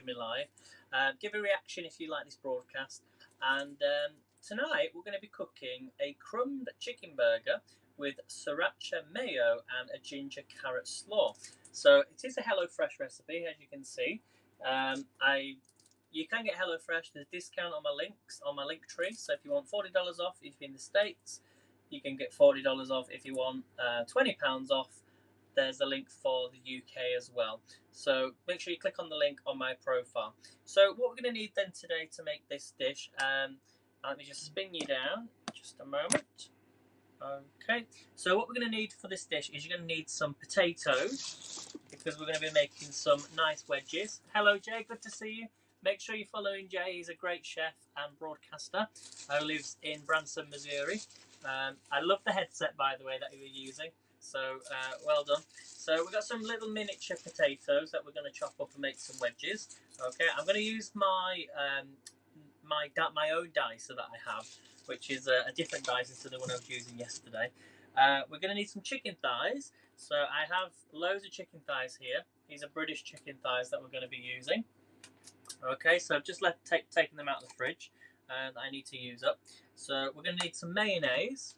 me live. Give a reaction if you like this broadcast. And tonight we're going to be cooking a crumbed chicken burger with Sriracha mayo and a ginger carrot slaw. So it is a HelloFresh recipe, as you can see. You can get HelloFresh. There's a discount on my links on my link tree. So if you want $40 off if you're in the States, you can get $40 off. If you want £20 off, there's a link for the UK as well. So make sure you click on the link on my profile. So what we're going to need then today to make this dish, let me just spin you down just a moment. Okay, so what we're going to need for this dish is you're going to need some potatoes, because we're going to be making some nice wedges. Hello Jay, good to see you. Make sure you're following Jay. He's a great chef and broadcaster who lives in Branson, Missouri. I love the headset, by the way, that you were using. So well done. So we've got some little miniature potatoes that we're going to chop up and make some wedges. Okay, I'm going to use my my own dicer that I have, which is a different dicer to the one I was using yesterday. We're going to need some chicken thighs. So I have loads of chicken thighs here. These are British chicken thighs that we're going to be using. Okay, so I've just taken them out of the fridge and I need to use up. So we're going to need some mayonnaise.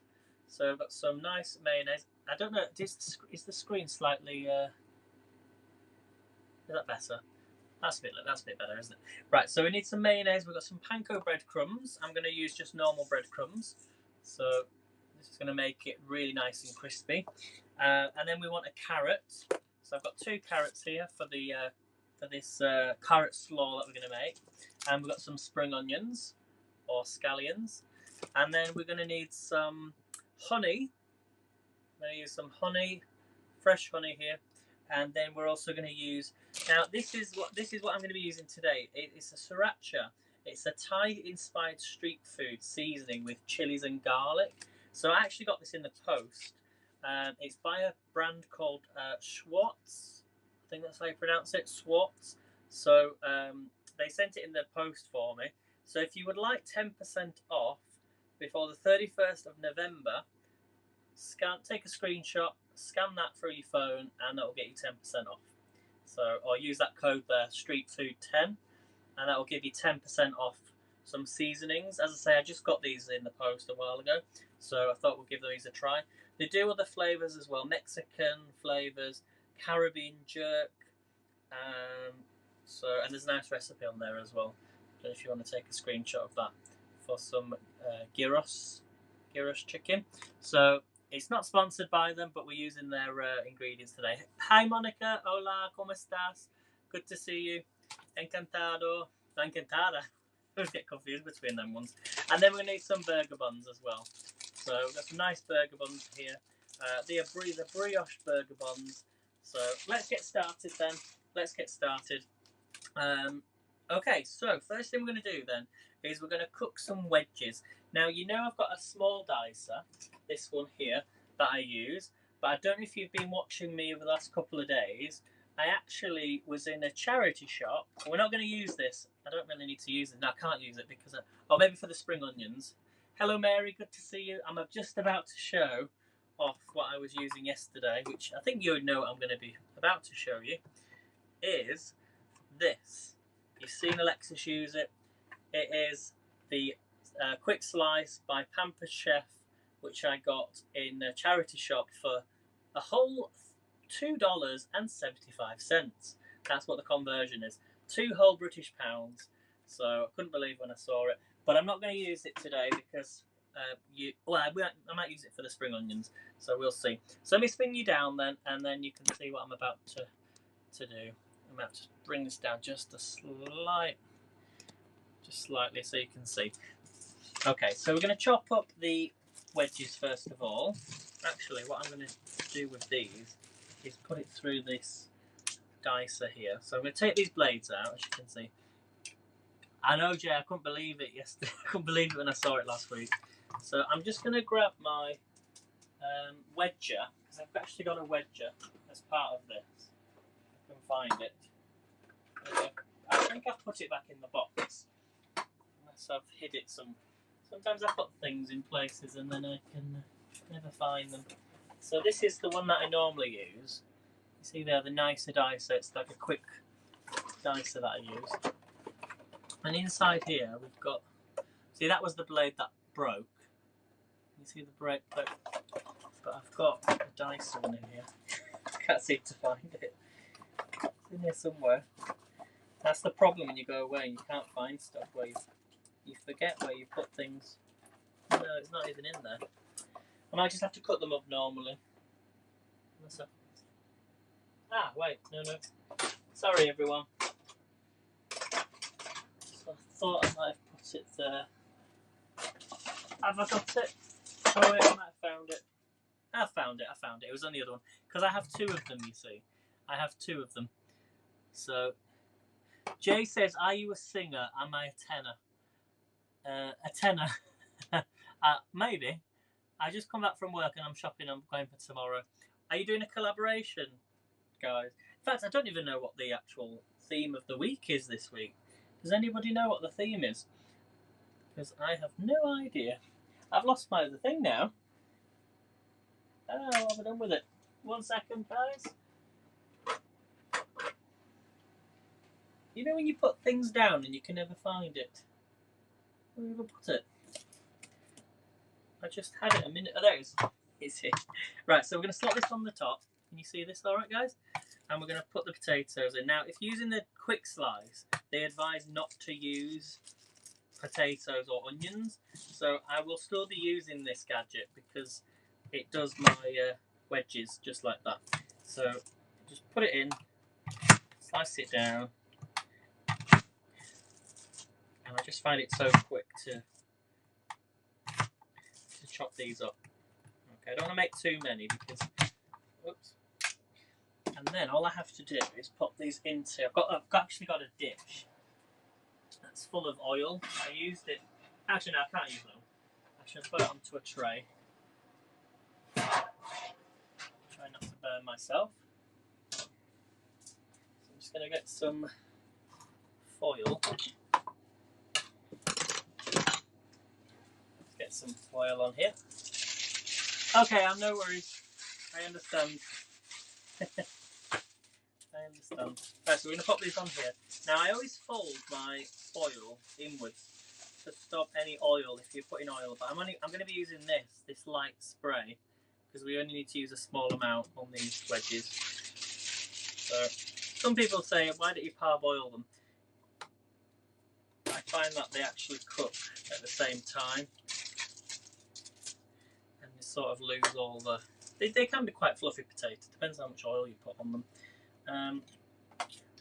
So I've got some nice mayonnaise. I don't know, is the screen slightly, is that better? That's a bit better, isn't it? Right, so we need some mayonnaise. We've got some panko breadcrumbs. I'm going to use just normal breadcrumbs. So this is going to make it really nice and crispy. And then we want a carrot. So I've got 2 carrots here for this carrot slaw that we're going to make. And we've got some spring onions or scallions. And then we're going to need some honey. I'm going to use some honey, fresh honey here. And then we're also going to use, now this is what I'm going to be using today. It's a Sriacha. It's a Thai-inspired street food seasoning with chilies and garlic. So I actually got this in the post. It's by a brand called Schwartz. I think that's how you pronounce it, Schwartz. So they sent it in the post for me. So if you would like 10% off before the 31st of November, take a screenshot, scan that through your phone, and that will get you 10% off. So, or use that code there, StreetFood10, and that will give you 10% off some seasonings. As I say, I just got these in the post a while ago, so I thought we'll give these a try. They do other flavors as well, Mexican flavors, Caribbean jerk, and there's a nice recipe on there as well. I don't know if you want to take a screenshot of that for some gyros chicken. So it's not sponsored by them, but we're using their ingredients today. Hi Monica, hola, ¿cómo estás? Good to see you. Encantado, encantada. I always get confused between them ones. And then we're going to need some burger buns as well. So we've got some nice burger buns here. The brioche burger buns. So let's get started then. Let's get started. Okay, so first thing we're going to do then is we're going to cook some wedges. Now, you know I've got a small dicer, this one here, that I use, but I don't know if you've been watching me over the last couple of days. I actually was in a charity shop. We're not going to use this. I don't really need to use it. No, I can't use it because, maybe for the spring onions. Hello, Mary, good to see you. I'm just about to show off what I was using yesterday, which I think you would know what I'm going to be about to show you, is this. You've seen Alexis use it. It is the Quick Slice by Pampered Chef, which I got in a charity shop for a whole $2.75. That's what the conversion is. 2 whole British pounds. So I couldn't believe when I saw it. But I'm not going to use it today because I might use it for the spring onions. So we'll see. So let me spin you down then, and then you can see what I'm about to do. I'm about to bring this down just slightly so you can see. Okay, so we're going to chop up the wedges first of all. Actually, what I'm going to do with these is put it through this dicer here. So I'm going to take these blades out, as you can see. I know, Jay, I couldn't believe it yesterday. I couldn't believe it when I saw it last week. So I'm just going to grab my wedger, because I've actually got a wedger as part of this. I can find it. I think I've put it back in the box, unless I've hid it some. Sometimes I put things in places and then I can never find them. So this is the one that I normally use. You see there, the nicer dicer. It's like a quick dicer that I used. And inside here we've got, see that was the blade that broke. You see the break, but I've got a dicer one in here. Can't seem to find it. It's in here somewhere. That's the problem when you go away and you can't find stuff, where you forget where you put things. No, it's not even in there. I might just have to cut them up normally. Ah, wait, no. Sorry, everyone. So I thought I might have put it there. Have I got it? Oh wait, I might have found it. I found it. It was on the other one. Because I have two of them, you see. I have two of them. So, Jay says, are you a singer? Am I a tenor? A tenor? Maybe. I just come back from work and I'm shopping. I'm going for tomorrow. Are you doing a collaboration, guys? In fact, I don't even know what the actual theme of the week is this week. Does anybody know what the theme is? Because I have no idea. I've lost my other thing now. Oh, what have I done with it? 1 second, guys. You know when you put things down and you can never find it? Where have I put it? I just had it a minute. Oh, there it is. It's here. Right, so we're going to slot this on the top. Can you see this all right, guys? And we're going to put the potatoes in. Now, if using the quick slice, they advise not to use potatoes or onions. So I will still be using this gadget because it does my wedges just like that. So just put it in, slice it down, and I just find it so quick to chop these up. Okay, I don't want to make too many because, whoops. And then all I have to do is put these into. I've actually got a dish that's full of oil. I used it. Actually, no, I can't use it. I should put it onto a tray. Try not to burn myself. So I'm just going to get some foil. Let's get some foil on here. Okay, no worries. I understand. I understand. Right, so we're going to pop these on here. Now, I always fold my foil inwards to stop any oil if you're putting oil. But I'm going to be using this light spray, because we only need to use a small amount on these wedges. So some people say, why don't you parboil them? I find that they actually cook at the same time, and you sort of lose all the. They can be quite fluffy potatoes. Depends how much oil you put on them.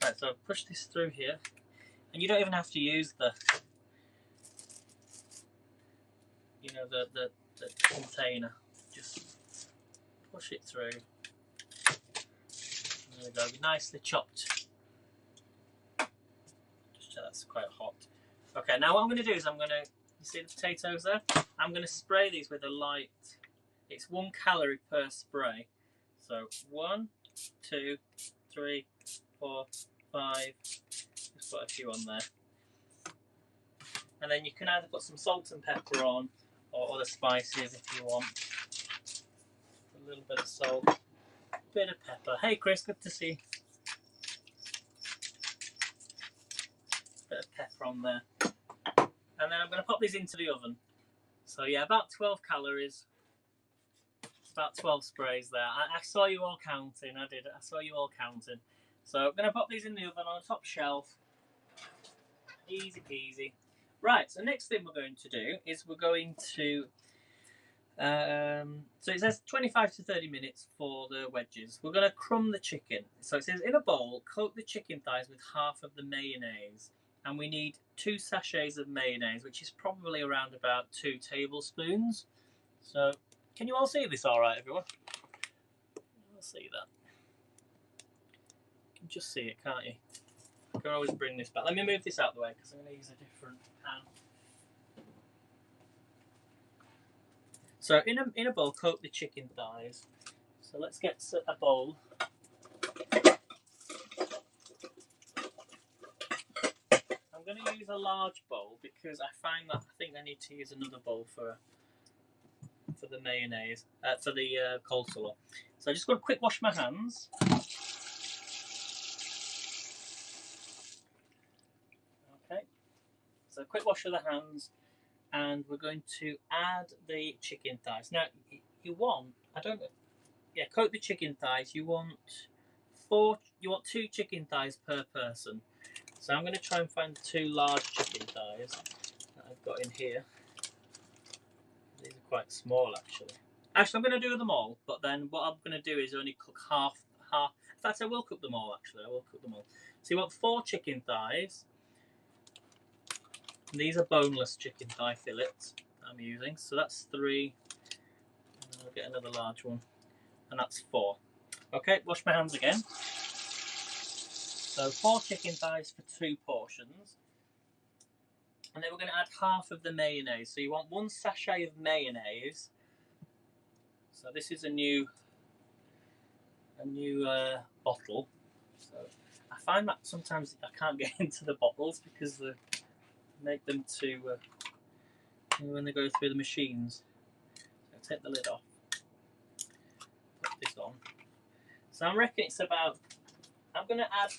Right, so push this through here, and you don't even have to use the, the container. Just push it through. There we go, nicely chopped. Just that's quite hot. Okay, now what I'm going to do is you see the potatoes there? I'm going to spray these with a light. It's 1 calorie per spray. So 1, 2, 3, 4, 5. Just put a few on there. And then you can either put some salt and pepper on, or other spices if you want. A little bit of salt, a bit of pepper. Hey Chris, good to see you. Bit of pepper on there. And then I'm going to pop these into the oven. So yeah, about 12 calories. About 12 sprays there. I saw you all counting. I saw you all counting. So I'm going to pop these in the oven on the top shelf. Easy peasy. Right, so next thing we're going to do is we're going to. So it says 25 to 30 minutes for the wedges. We're going to crumb the chicken. So it says in a bowl, coat the chicken thighs with half of the mayonnaise. And we need 2 sachets of mayonnaise, which is probably around about 2 tablespoons. So, can you all see this all right, everyone? You'll see that. You can just see it, can't you? You can always bring this back. Let me move this out of the way because I'm going to use a different pan. So, in a bowl, coat the chicken thighs. So let's get a bowl. I'm going to use a large bowl because I find that I think I need to use another bowl for the mayonnaise, for the coleslaw. So I just got to quick wash my hands. So quick wash of the hands, and we're going to add the chicken thighs. Now you want, I don't know, yeah, coat the chicken thighs. You want 2 chicken thighs per person. So I'm going to try and find 2 large chicken thighs that I've got in here. These are quite small actually. Actually, I'm going to do them all, but then what I'm going to do is only cook half. In fact, I will cook them all actually. I will cook them all. So you want 4 chicken thighs. And these are boneless chicken thigh fillets I'm using. So that's 3. And I'll get another large one. And that's 4. Okay, wash my hands again. So 4 chicken thighs for 2 portions. And then we're going to add half of the mayonnaise. So you want 1 sachet of mayonnaise. So this is a new bottle. So I find that sometimes I can't get into the bottles because they make them too when they go through the machines. So take the lid off. Put this on. So I reckon it's about. I'm going to add.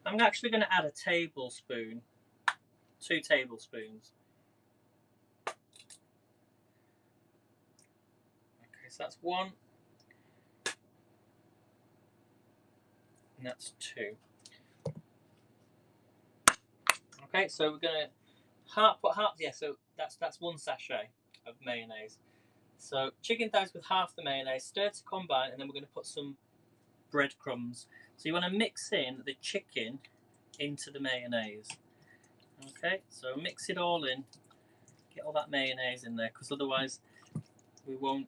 I'm actually going to add a tablespoon, 2 tablespoons. Okay, so that's 1, and that's 2. Okay, so we're going to put half. Yeah, so that's 1 sachet of mayonnaise. So chicken thighs with half the mayonnaise, stir to combine, and then we're going to put some breadcrumbs. So you want to mix in the chicken into the mayonnaise. Okay, so mix it all in, get all that mayonnaise in there, because otherwise we won't.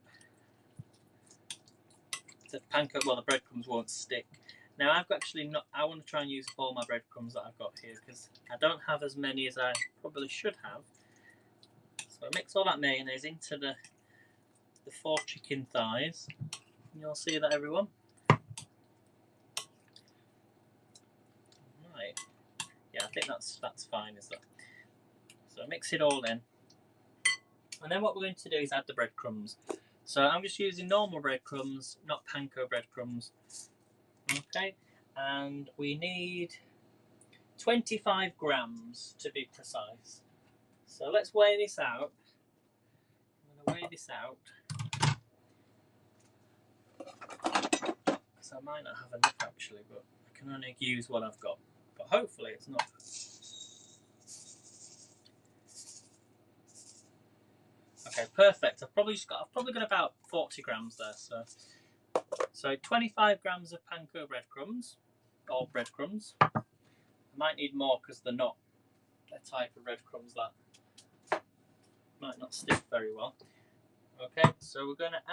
The breadcrumbs won't stick. Now I've actually not. I want to try and use all my breadcrumbs that I've got here because I don't have as many as I probably should have. So I mix all that mayonnaise into the 4 chicken thighs. You'll see that, everyone. Right. Yeah, I think that's fine, is that? So mix it all in. And then what we're going to do is add the breadcrumbs. So I'm just using normal breadcrumbs, not panko breadcrumbs. Okay, and we need 25 grams to be precise. So let's weigh this out. I'm going to weigh this out because I might not have enough actually, but I can only use what I've got. But hopefully it's not. Okay, perfect. I've probably got about 40 grams there. So 25 grams of panko breadcrumbs, or breadcrumbs. I might need more because they're not a type of breadcrumbs that might not stick very well. Okay, so we're going to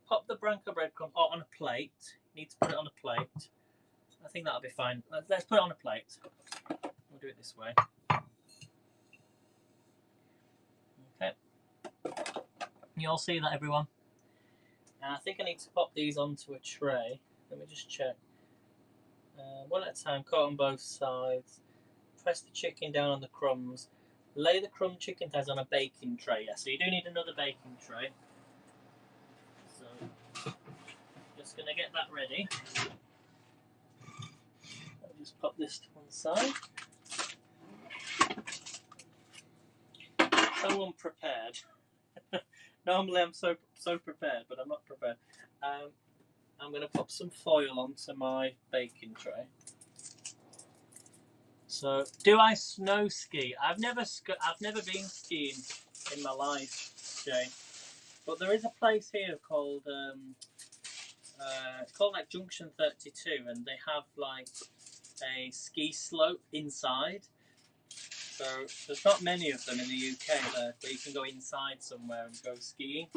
pop the panko breadcrumb on a plate. You need to put it on a plate. I think that'll be fine. Let's put it on a plate. We'll do it this way. Okay. You all see that, everyone? And I think I need to pop these onto a tray. Let me just check. One at a time, cut on both sides. Press the chicken down on the crumbs. Lay the crumb chicken thighs on a baking tray. Yeah, so you do need another baking tray. So, just going to get that ready. I'll just pop this to one side. So unprepared. Normally I'm so prepared, but I'm not prepared. I'm going to pop some foil onto my baking tray. So, do I snow ski? I've never been skiing in my life, Jay. But there is a place here called it's called like Junction 32, and they have like a ski slope inside. So there's not many of them in the UK there, but you can go inside somewhere and go skiing.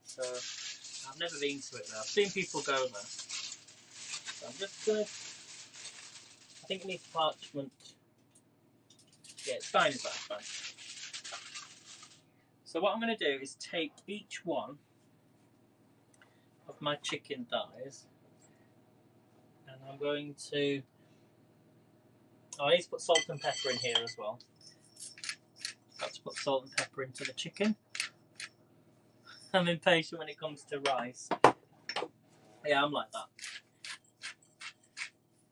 So I've never been to it though. I've seen people go there. So I'm just gonna. I think it needs parchment. Yeah, it's fine. It's fine. So what I'm going to do is take each one of my chicken thighs, and I'm going to. Oh, I need to put salt and pepper in here as well. Got to put salt and pepper into the chicken. I'm impatient when it comes to rice. Yeah, I'm like that.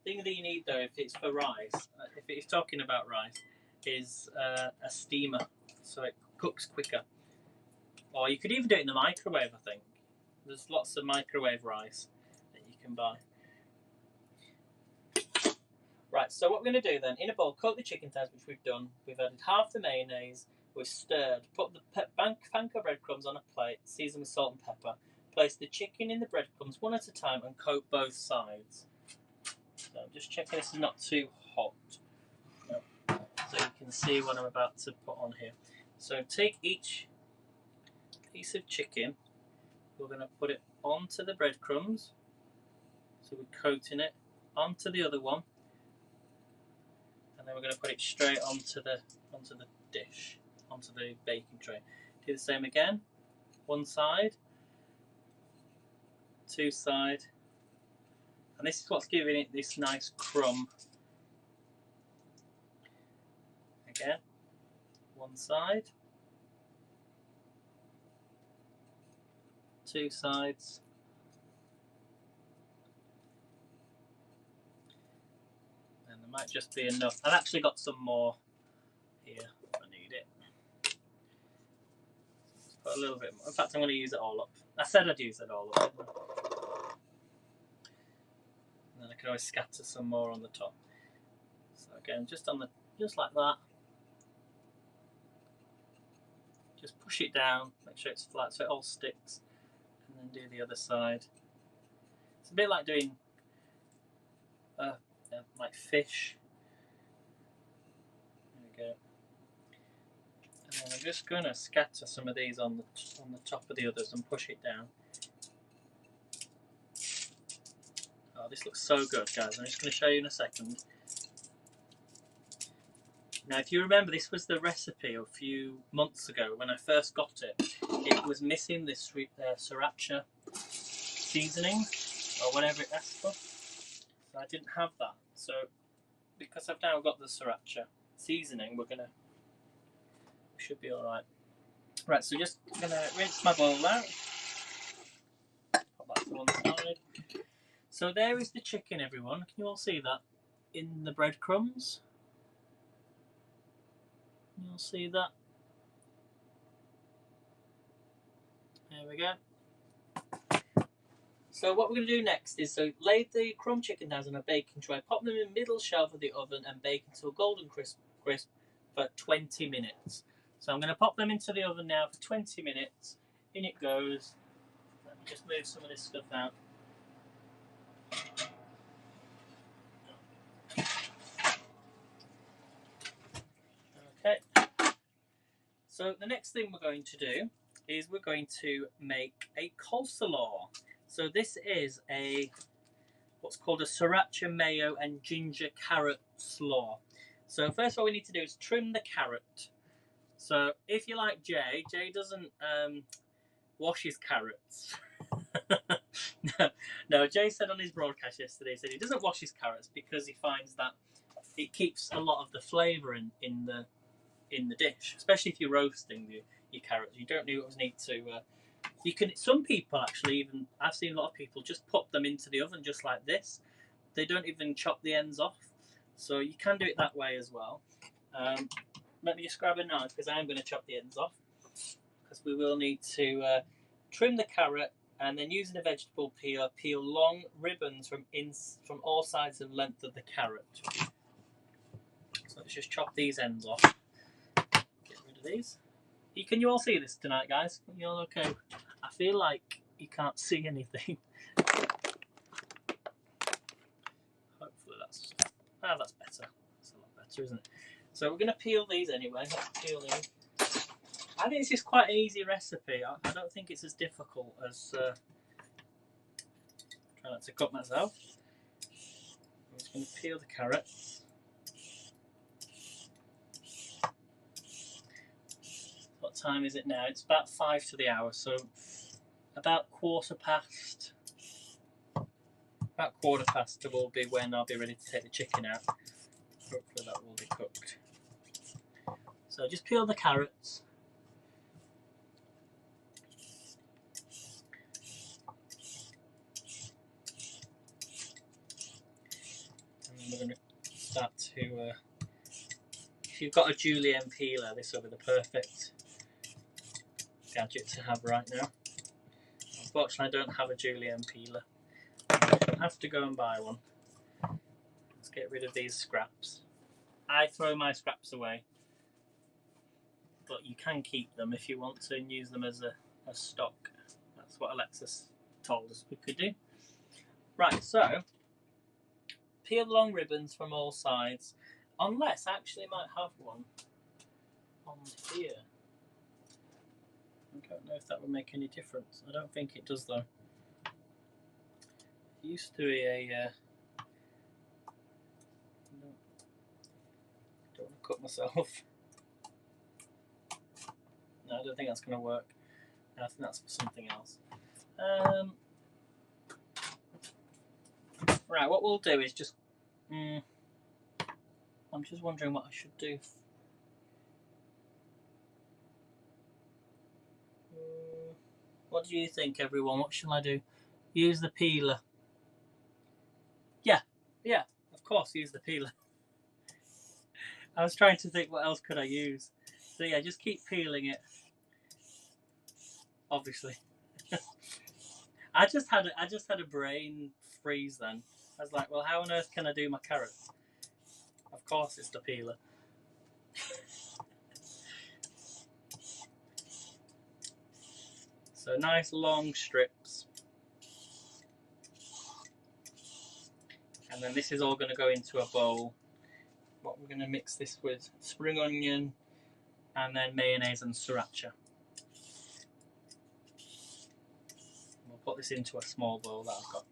thing that you need though, if it's for rice, if it's talking about rice, is a steamer, so it cooks quicker. Or you could even do it in the microwave, I think. There's lots of microwave rice that you can buy. Right, so what we're going to do then, in a bowl, coat the chicken thighs, which we've done. We've added half the mayonnaise, we've stirred, put the panko breadcrumbs on a plate, season with salt and pepper. Place the chicken in the breadcrumbs one at a time and coat both sides. So I'm just checking this is not too hot. No. So you can see what I'm about to put on here. So take each piece of chicken, we're going to put it onto the breadcrumbs. So we're coating it onto the other one. And then we're going to put it straight onto the dish, onto the baking tray. Do the same again. One side, two side, and this is what's giving it this nice crumb. Again, one side, two sides, and there might just be enough. I've actually got some more here if I need it. Just put a little bit more. In fact, I'm going to use it all up. I said I'd use it all up. And then I can always scatter some more on the top. So again, just like that. Just push it down, make sure it's flat so it all sticks, and then do the other side. It's a bit like doing like fish. There we go. And then I'm just going to scatter some of these on the top of the others and push it down. Oh, this looks so good, guys. I'm just going to show you in a second. Now, if you remember, this was the recipe a few months ago when I first got it. It was missing this Sriacha seasoning, or whatever it asked for. So I didn't have that. So, because I've now got the Sriacha seasoning, we should be alright. Right, so just going to rinse my bowl out. Put that to one side. So there is the chicken, everyone. Can you all see that? In the breadcrumbs. You'll see that. There we go. So what we're going to do next is lay the crumb chicken thighs on a baking tray, pop them in the middle shelf of the oven and bake until golden crisp for 20 minutes. So I'm going to pop them into the oven now for 20 minutes. In it goes. Let me just move some of this stuff out. Okay. So the next thing we're going to do is we're going to make a coleslaw. So this is what's called a Sriracha mayo and ginger carrot slaw. So first of all we need to do is trim the carrot. So if you like Jay doesn't wash his carrots. No, Jay said on his broadcast yesterday, he said he doesn't wash his carrots because he finds that it keeps a lot of the flavour in the dish, especially if you're roasting your carrots. You don't need to. You can. Some people actually even. I've seen a lot of people just put them into the oven just like this. They don't even chop the ends off. So you can do it that way as well. Let me just grab a knife because I'm going to chop the ends off. Because we will need to trim the carrot and then using a vegetable peeler, peel long ribbons from all sides and length of the carrot. So let's just chop these ends off. Get rid of these. Can you all see this tonight, guys? You all okay? I feel like you can't see anything. Hopefully that's better. That's a lot better, isn't it? So we're going to peel these anyway. Let's peel these. I think this is quite an easy recipe. I don't think it's as difficult as trying not to cut myself. I'm just going to peel the carrots. What time is it now? It's about 5 to the hour, so about quarter past will be when I'll be ready to take the chicken out. Hopefully that will be cooked. So just peel the carrots. we're going to start to. If you've got a julienne peeler, this will be the perfect gadget to have right now. Unfortunately, I don't have a julienne peeler. I'll have to go and buy one. Let's get rid of these scraps. I throw my scraps away, but you can keep them if you want to and use them as a stock. That's what Alexis told us we could do. Right, so peel the long ribbons from all sides, unless actually I might have one on here. I don't know if that would make any difference. I don't think it does though. It used to be a don't want to cut myself. No, I don't think that's going to work. I think that's for something else. Right, what we'll do is just... I'm just wondering what I should do. What do you think, everyone? What shall I do? Use the peeler. Yeah, of course, use the peeler. I was trying to think what else could I use. So yeah, just keep peeling it. Obviously. I just had a brain freeze then. I was like, well, how on earth can I do my carrot? Of course it's the peeler. So nice long strips. And then this is all going to go into a bowl. What we're going to mix this with: spring onion, and then mayonnaise and sriracha. We'll put this into a small bowl that I've got.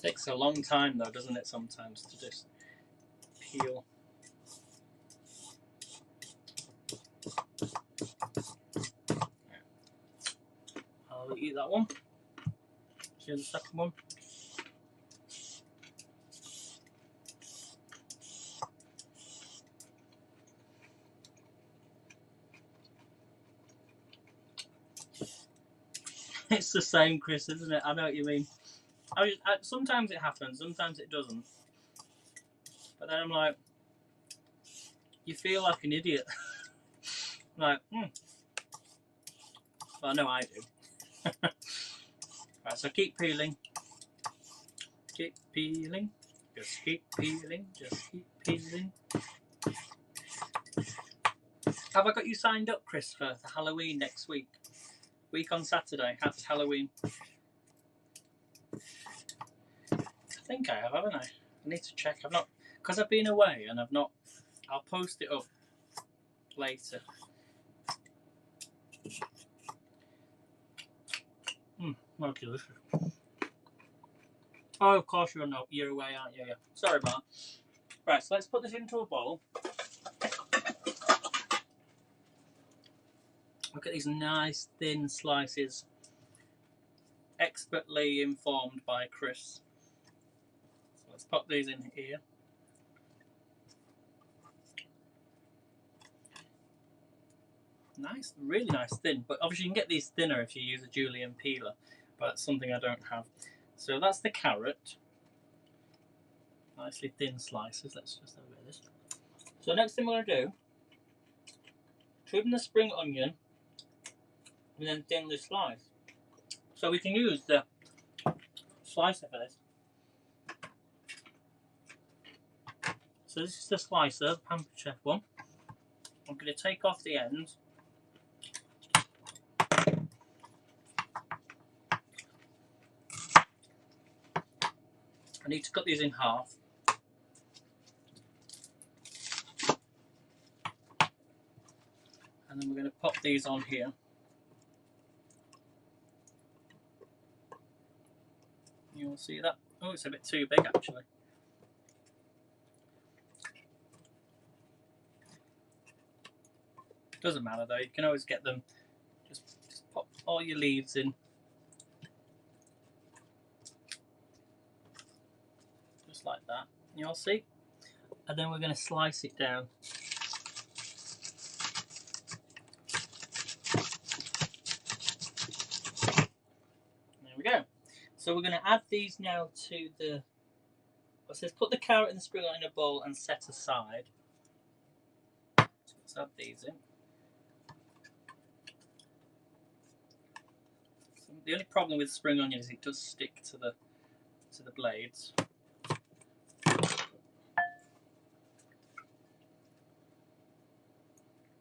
Takes a long time though, doesn't it, sometimes, to just peel. I'll eat that one. Here's the second one. It's the same, Chris, isn't it? I know what you mean. Sometimes it happens, sometimes it doesn't. But then I'm like, you feel like an idiot. Like, Well, I know I do. Right, so keep peeling. Keep peeling. Just keep peeling. Just keep peeling. Have I got you signed up, Chris, for Halloween next week? Week on Saturday. Happy Halloween. I think I have, haven't I? I need to check. I've not, because I've been away and I've not. I'll post it up later. Okay, this is... Oh, of course you're away, aren't you? Yeah. Sorry about that. Right, so let's put this into a bowl. Look at these nice thin slices, expertly informed by Chris. So let's pop these in here. Nice, really nice thin, but obviously you can get these thinner if you use a julienne peeler, but that's something I don't have. So that's the carrot. Nicely thin slices. Let's just have a bit of this. So next thing we're going to do, trim the spring onion and then thinly slice. So we can use the slicer for this. So this is the slicer, the Pampered Chef one. I'm going to take off the ends. I need to cut these in half. And then we're going to pop these on here. You'll see that. Oh, it's a bit too big actually. Doesn't matter though, you can always get them, just pop all your leaves in. Just like that, you'll see. And then we're going to slice it down. There we go. So we're going to add these now to the... It says put the carrot and the spring onion in a bowl and set aside. So let's add these in. So the only problem with spring onion is it does stick to the blades.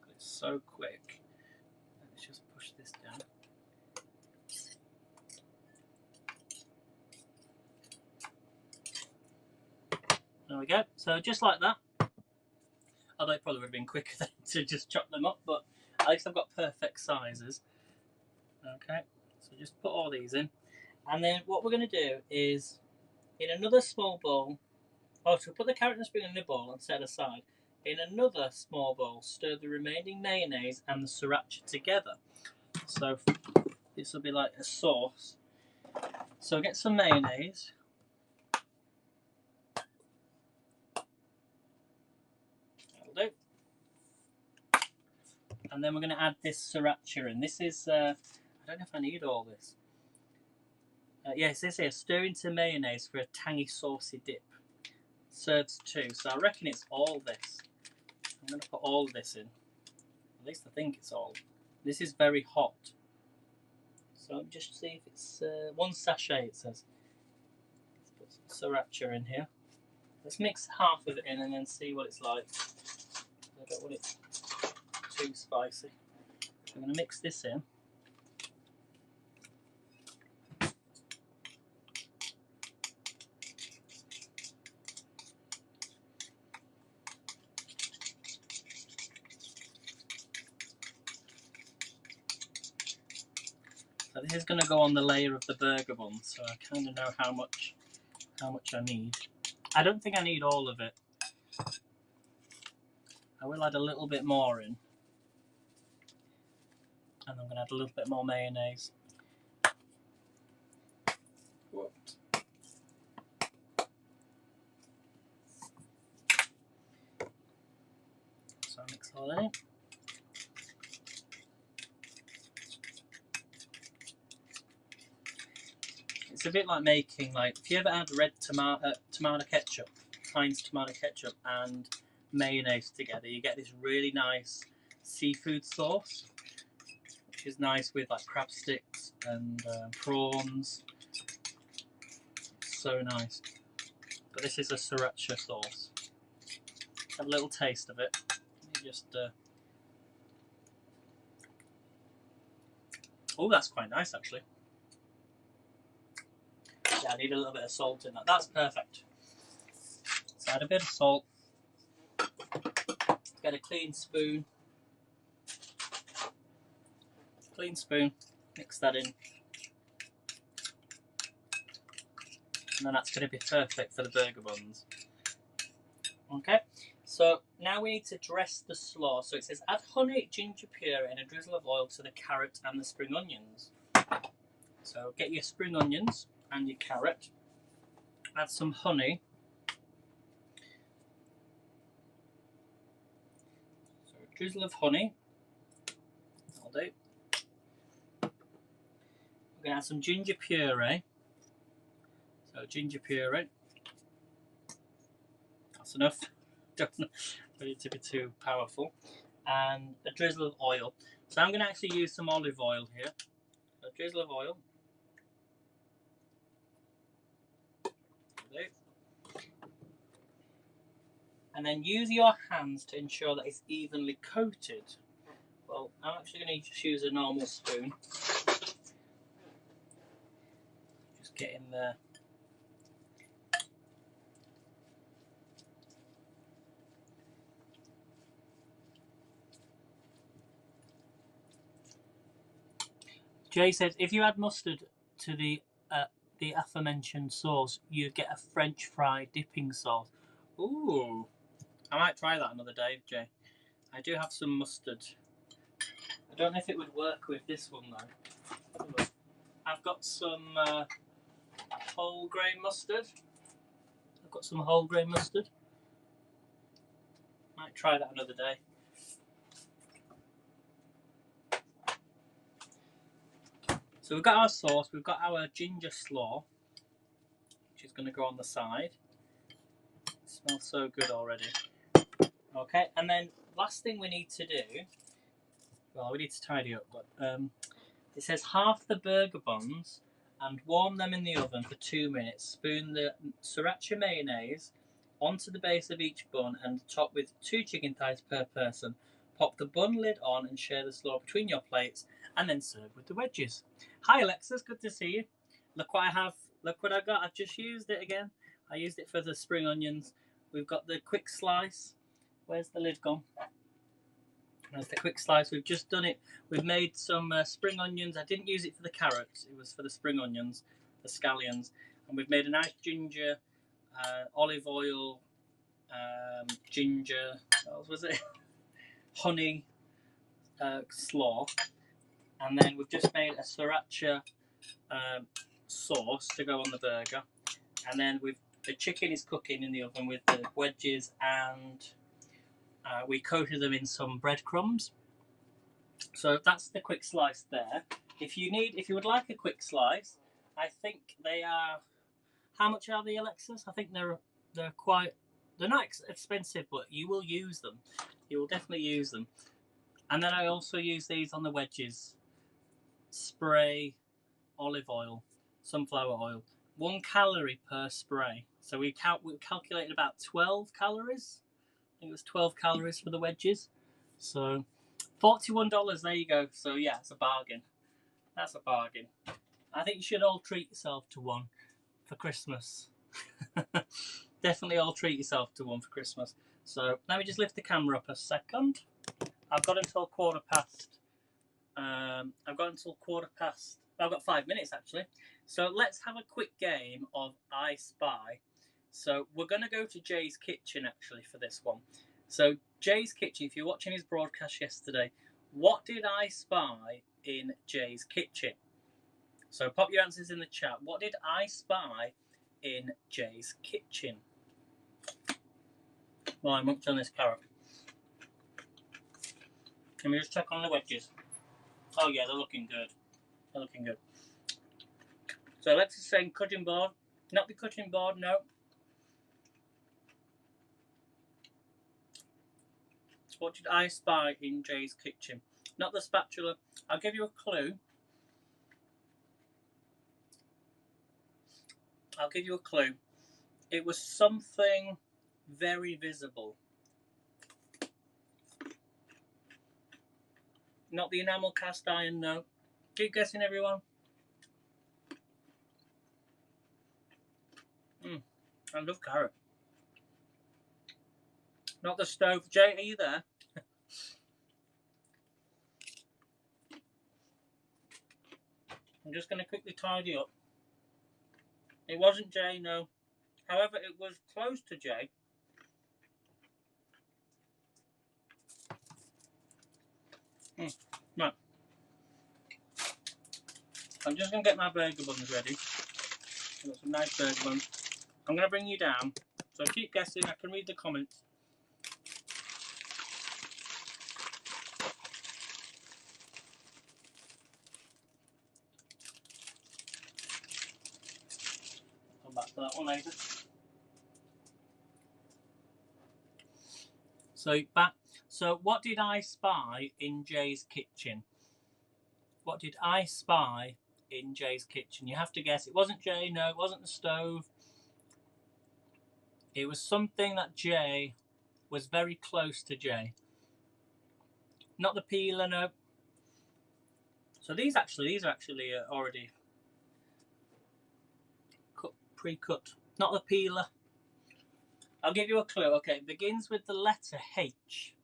It's so quick. Let's just push this down. There we go. So just like that. Although it probably would have been quicker than to just chop them up, but at least I've got perfect sizes. Okay, so just put all these in. And then what we're going to do is, in another small bowl, so we'll put the carrot and the spring in a bowl and set aside. In another small bowl, stir the remaining mayonnaise and the sriracha together. So this will be like a sauce. So get some mayonnaise. That'll do. And then we're going to add this sriracha in. This is, I don't know if I need all this. Yeah, it says here, stir into mayonnaise for a tangy, saucy dip. Serves 2, so I reckon it's all this. I'm going to put all of this in. At least I think it's all. This is very hot. So just see if it's 1 sachet, it says. Let's put some sriracha in here. Let's mix half of it in and then see what it's like. I don't want it too spicy. I'm going to mix this in. So this is going to go on the layer of the burger bun, so I kind of know how much I need. I don't think I need all of it. I will add a little bit more in. And I'm going to add a little bit more mayonnaise. Whoops. So I mix all that in. It's a bit like making, like, if you ever add red tomato ketchup, Heinz tomato ketchup and mayonnaise together, you get this really nice seafood sauce, which is nice with like crab sticks and prawns. It's so nice. But this is a sriracha sauce. Have a little taste of it. Let me just... Oh, that's quite nice actually. Yeah, I need a little bit of salt in that. That's perfect. So add a bit of salt. Get a clean spoon. Mix that in. And then that's going to be perfect for the burger buns. Okay, so now we need to dress the slaw. So it says add honey, ginger puree and a drizzle of oil to the carrot and the spring onions. So get your spring onions and your carrot. Add some honey. So a drizzle of honey. That'll do. We're going to add some ginger puree. So ginger puree. That's enough. Don't want it to be too powerful. And a drizzle of oil. So I'm going to actually use some olive oil here. A drizzle of oil. And then use your hands to ensure that it's evenly coated. Well, I'm actually going to just use a normal spoon. Just get in there. Jay says if you add mustard to the aforementioned sauce, you get a French fry dipping sauce. Ooh, I might try that another day, Jay. I do have some mustard don't know if it would work with this one though. I've got some whole grain mustard. Might try that another day. So we've got our sauce, we've got our ginger slaw, which is going to go on the side. It smells so good already. Okay, and then last thing we need to do, well, we need to tidy up, but it says half the burger buns and warm them in the oven for 2 minutes. Spoon the Sriracha mayonnaise onto the base of each bun and top with 2 chicken thighs per person. Pop the bun lid on and share the slaw between your plates, and then serve with the wedges. Hi Alexis, good to see you. Look what I have. Look what I got. I've just used it again. I used it for the spring onions. We've got the quick slice. Where's the lid gone? There's the quick slice. We've just done it. We've made some spring onions. I didn't use it for the carrots. It was for the spring onions, the scallions. And we've made a nice ginger, olive oil, ginger, what was it? Honey slaw. And then we've just made a Sriracha sauce to go on the burger. And then the chicken is cooking in the oven with the wedges, and we coated them in some breadcrumbs. So that's the quick slice there. If you would like a quick slice, I think they are. How much are they, Alexis? I think they're not expensive, but you will use them. You will definitely use them. And then I also use these on the wedges. Spray olive oil, sunflower oil. 1 calorie per spray. So we calculated about 12 calories. I think it was 12 calories for the wedges. So $41, there you go. So yeah, it's a bargain. That's a bargain. I think you should all treat yourself to one for Christmas. Definitely all treat yourself to one for Christmas. So let me just lift the camera up a second. I've got until 1/4 past. I've got 5 minutes actually. So let's have a quick game of I Spy. So we're going to go to Jay's kitchen actually for this one. So Jay's kitchen, if you're watching his broadcast yesterday, what did I spy in Jay's kitchen? So pop your answers in the chat. What did I spy in Jay's kitchen? Well, I munched on this carrot. Let me just check on the wedges. Oh yeah, they're looking good. They're looking good. So Alexis is saying cutting board. Not the cutting board, no. What did I spy in Jay's kitchen? Not the spatula. I'll give you a clue. It was something very visible. Not the enamel cast iron, no. Keep guessing, everyone. I love carrot. Not the stove. Jay, are you there? I'm just going to quickly tidy up. It wasn't Jay, no. However, it was close to Jay. Right. I'm just going to get my burger buns ready. I've got some nice burger buns. I'm going to bring you down. So keep guessing. I can read the comments. Come back to that one later. So what did I spy in Jay's kitchen? What did I spy in Jay's kitchen? You have to guess. It wasn't Jay, no, it wasn't the stove. It was something that Jay was very close to Jay. Not the peeler, no. So these are actually already cut, pre-cut. Not the peeler. I'll give you a clue. Okay, it begins with the letter H.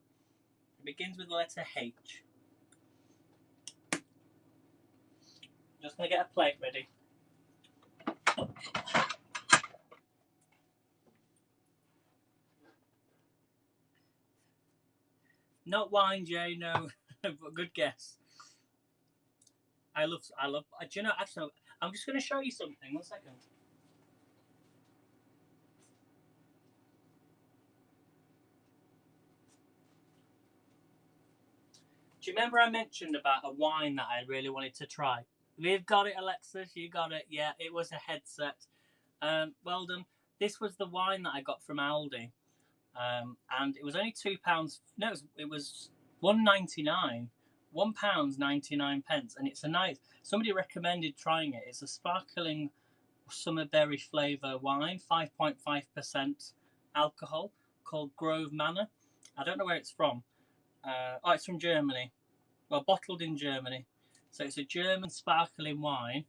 It begins with the letter H. Just going to get a plate ready. Not wine, Jay, no. But good guess. I love. Do you know? Actually, I'm just going to show you something. 1 second. Do you remember I mentioned about a wine that I really wanted to try? We've got it, Alexis. You got it. Yeah, it was a headset. Well done. This was the wine that I got from Aldi, and it was only £2. No, it was £1.99. £1.99, and it's a nice. Somebody recommended trying it. It's a sparkling summer berry flavour wine, 5.5% alcohol, called Grove Manor. I don't know where it's from. It's from Germany. Well, bottled in Germany. So it's a German sparkling wine.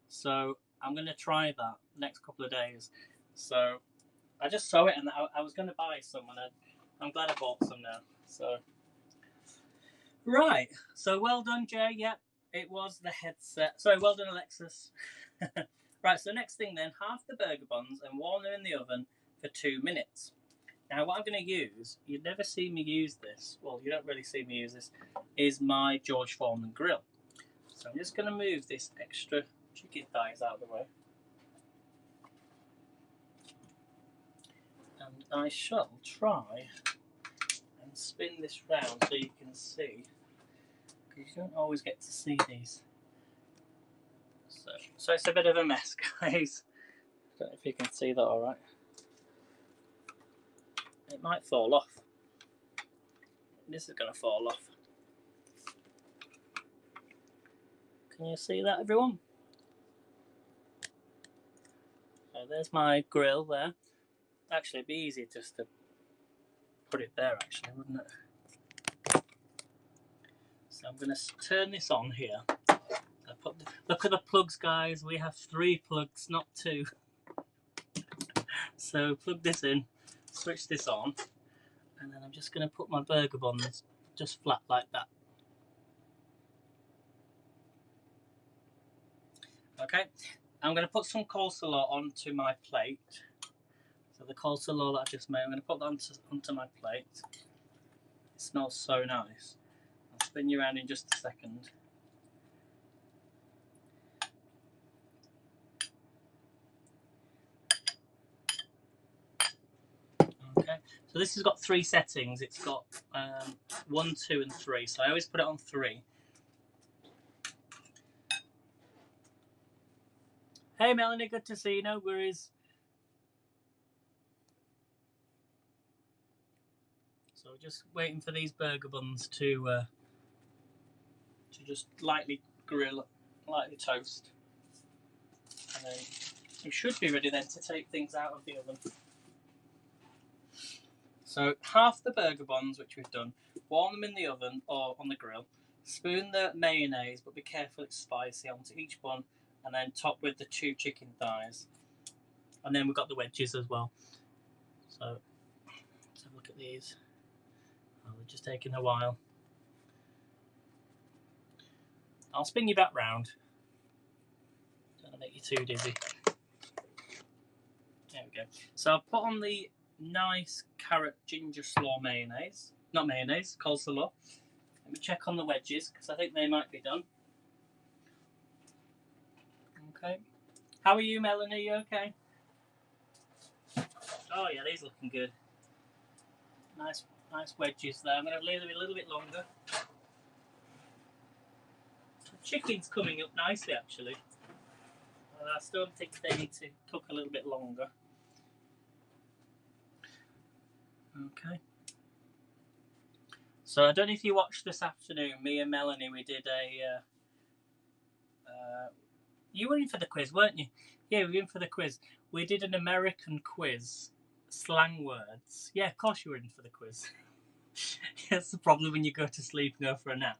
So I'm going to try that next couple of days. So I just saw it and I was going to buy some, and I'm glad I bought some now. So right. So well done, Jay. Yep, it was the headset. Sorry, well done, Alexis. Right. So next thing then, half the burger buns and warm them in the oven for 2 minutes. Now, what I'm going to use, you'd never see me use this, well, you don't really see me use this, is my George Foreman grill. So I'm just going to move this extra chicken thighs out of the way. And I shall try and spin this round so you can see, because you don't always get to see these. So it's a bit of a mess, guys. I don't know if you can see that all right. It might fall off. This is going to fall off. Can you see that, everyone? So there's my grill there. Actually, it'd be easy just to put it there, actually, wouldn't it? So I'm going to turn this on here. Look at the plugs, guys. We have 3 plugs, not 2. So plug this in, switch this on, and then I'm just going to put my burger buns just flat like that. Okay, I'm going to put some coleslaw onto my plate. So the coleslaw that I just made, I'm going to put that onto my plate. It smells so nice. I'll spin you around in just a second. Okay, so this has got 3 settings. It's got 1, 2, and 3. So I always put it on 3. Hey Melanie, good to see you. No worries. So just waiting for these burger buns to just lightly grill, lightly toast, and then we should be ready then to take things out of the oven. So half the burger buns, which we've done, warm them in the oven or on the grill. Spoon the mayonnaise, but be careful it's spicy, onto each bun, and then top with the 2 chicken thighs. And then we've got the wedges as well. So let's have a look at these. Oh, they're just taking a while. I'll spin you back round. Don't want to make you too dizzy. There we go. So I've put on the nice carrot ginger slaw mayonnaise. Not mayonnaise, coleslaw. Let me check on the wedges, because I think they might be done. Okay. How are you, Melanie? You okay? Oh yeah, these looking good. Nice wedges there. I'm going to leave them a little bit longer. The chicken's coming up nicely, actually. I still think they need to cook a little bit longer. Okay. So I don't know if you watched this afternoon. Me and Melanie, we did a. You were in for the quiz, weren't you? Yeah, we were in for the quiz. We did an American quiz, slang words. Yeah, of course you were in for the quiz. That's the problem when you go to sleep and go for a nap.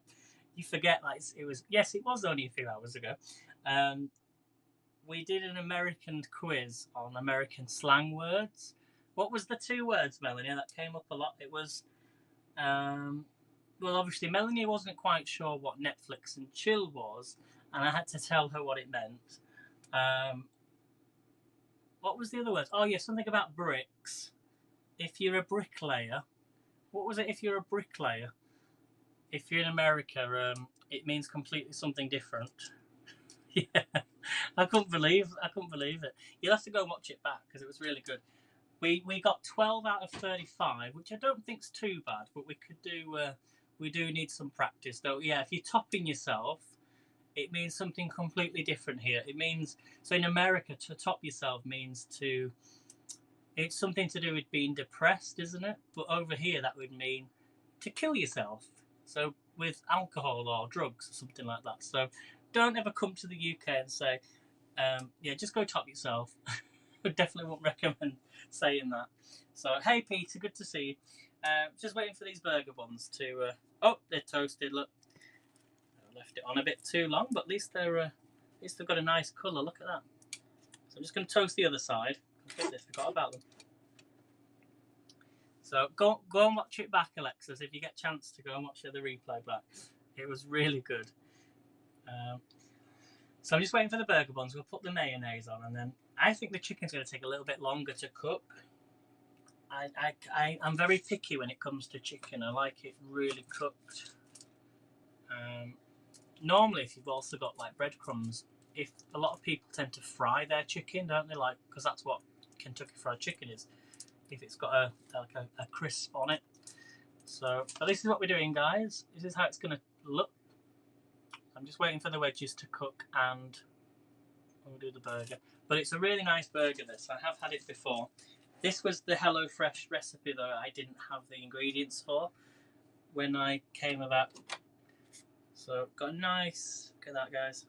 You forget, like it was. Yes, it was only a few hours ago. We did an American quiz on American slang words. What was the 2 words, Melanie, that came up a lot? It was, well, obviously Melanie wasn't quite sure what Netflix and chill was, and I had to tell her what it meant. What was the other words? Oh yeah, something about bricks. If you're a bricklayer, what was it? If you're a bricklayer, if you're in America, it means completely something different. Yeah, I couldn't believe it. You'll have to go and watch it back because it was really good. We got 12 out of 35, which I don't think's too bad, but we could do. We do need some practice, though. Yeah, if you're topping yourself, it means something completely different here. It means, so in America, to top yourself means to. It's something to do with being depressed, isn't it? But over here, that would mean to kill yourself. So with alcohol or drugs or something like that. So don't ever come to the UK and say, yeah, just go top yourself. I definitely won't recommend saying that. So, hey Peter, good to see you. Just waiting for these burger buns to. Oh, they're toasted. Look, I left it on a bit too long, but at least they've got a nice colour. Look at that. So I'm just going to toast the other side. Completely forgot about them. So go and watch it back, Alexis, if you get a chance to go and watch the replay back. It was really good. So I'm just waiting for the burger buns. We'll put the mayonnaise on, and then I think the chicken's going to take a little bit longer to cook. I'm very picky when it comes to chicken. I like it really cooked. Normally, if you've also got like breadcrumbs, if a lot of people tend to fry their chicken, don't they? Like, because that's what Kentucky Fried Chicken is. If it's got a crisp on it. So, but this is what we're doing, guys. This is how it's going to look. I'm just waiting for the wedges to cook, and we'll do the burger. But it's a really nice burger, this. I have had it before. This was the HelloFresh recipe that I didn't have the ingredients for when I came about. So, got a nice... Look at that, guys.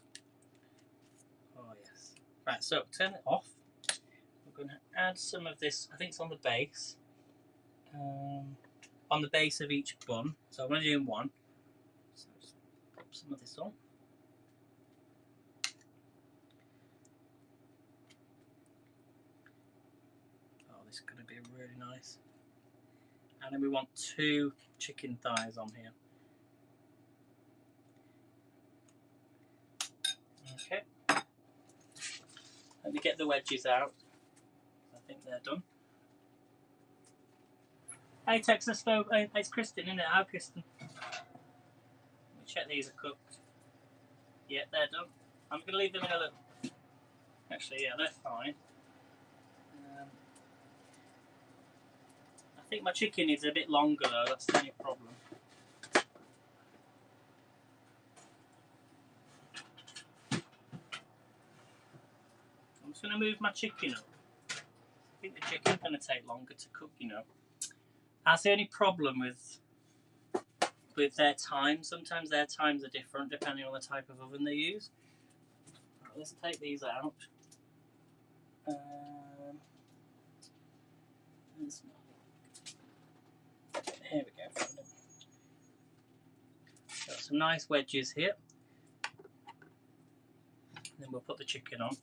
Oh, yes. Right, so turn it off. We're going to add some of this. I think it's on the base. On the base of each bun. So I'm only doing one. So just pop some of this on. Oh, this is going to be really nice. And then we want 2 chicken thighs on here. Okay. Let me get the wedges out. I think they're done. Hey, Texas Stove. Hey, it's Kristen, isn't it? How, Kristen? Let me check these are cooked. Yeah, they're done. I'm going to leave them in a little. Actually, yeah, they're fine. I think my chicken needs a bit longer though. That's the only problem. I'm just going to move my chicken up. I think the chicken's going to take longer to cook, you know. That's the only problem with their time. Sometimes their times are different depending on the type of oven they use. Right, let's take these out. Here we go. Got some nice wedges here. And then we'll put the chicken on.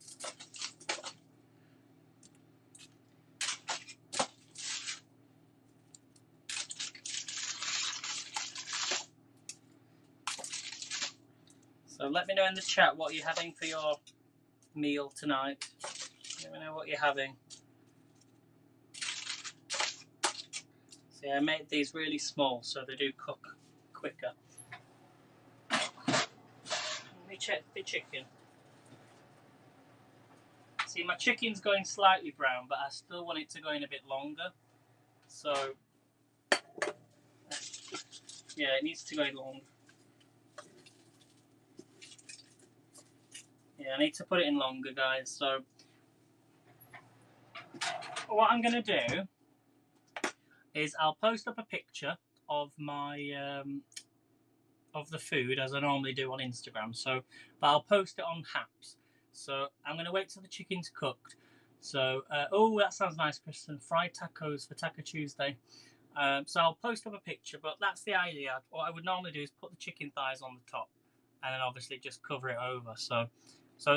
So let me know in the chat what you're having for your meal tonight. Let me know what you're having. See, I made these really small so they do cook quicker. Let me check the chicken. See, my chicken's going slightly brown, but I still want it to go in a bit longer. So, yeah, it needs to go long. Yeah, I need to put it in longer, guys. So, what I'm going to do is I'll post up a picture of my of the food as I normally do on Instagram. So, but I'll post it on Haps. So I'm going to wait till the chicken's cooked. So, oh, that sounds nice, Kristen. Fried tacos for Taco Tuesday. So I'll post up a picture, but that's the idea. What I would normally do is put the chicken thighs on the top, and then obviously just cover it over. So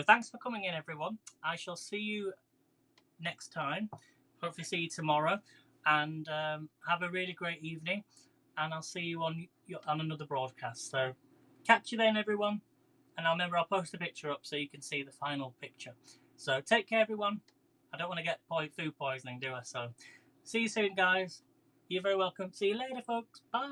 thanks for coming in, everyone. I shall see you next time. Hopefully see you tomorrow, and have a really great evening. And I'll see you on another broadcast. So catch you then, everyone. And I'll post a picture up so you can see the final picture. So take care, everyone. I don't want to get food poisoning, do I? So see you soon, guys. You're very welcome. See you later, folks. Bye.